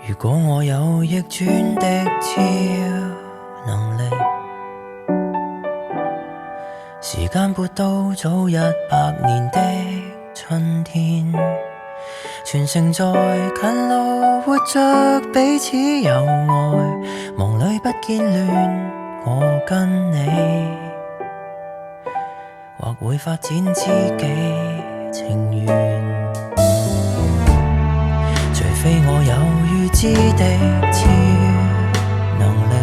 如果我有逆轉的超能力，時間撥到早100年的春天，全城在近路活着，彼此有愛，夢裏不見亂，我跟你或會發展知己情緣，除非我有預知的超能力，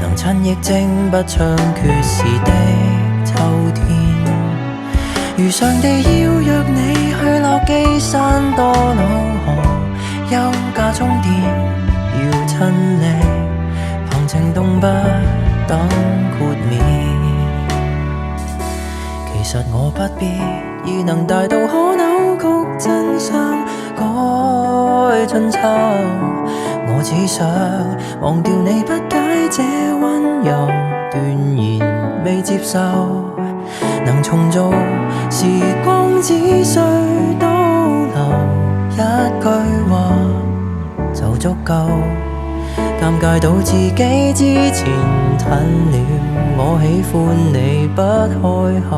能趁疫症不猖獗時的秋天，如上帝邀約你去落基山多瑙河休假充電，要親歷旁情動不等豁免，其實我不必異能大到可扭曲真相改春秋，我只想忘掉你不解這溫柔斷言未接受，能重做時光只需倒流一句話就足夠，尷尬到自己之前褪了，我喜歡你不開口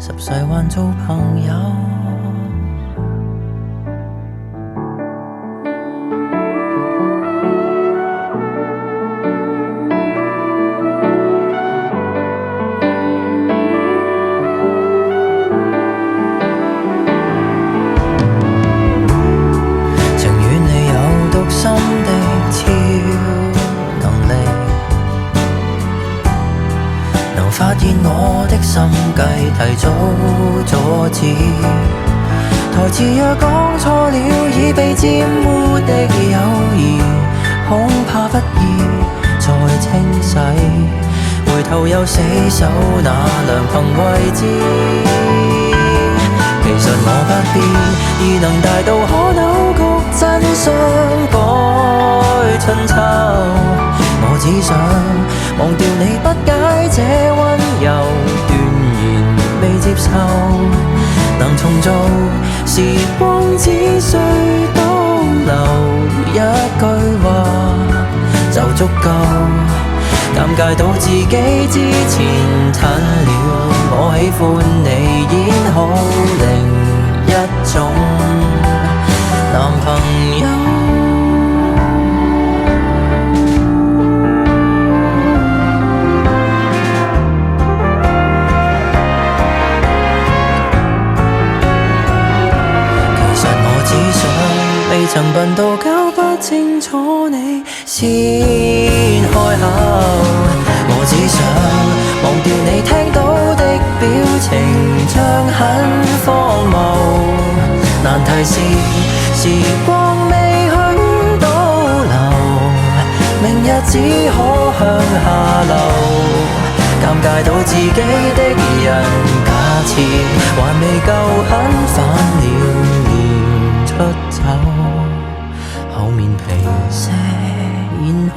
，10世還做朋友。心的超能力，能發現我的心計，提早阻止。台詞若講錯了，已被沾污的友誼，恐怕不易再清洗。回頭又死守那良朋位置，其實我不必異能大到可扭曲真相改春秋，我只想忘掉你不解這溫柔斷言未接受，能重做時光只需倒流一句話就足夠，尷尬到自己之前褪了，我喜歡你演好另一種男朋友。其實我只想未曾笨到搞不清楚你先開口，我只想忘掉你聽到的表情像很荒謬，難題是時光未去倒流，明日只可向下流，尷尬到自己的人假設還未夠狠，反了面出走，厚面皮些演好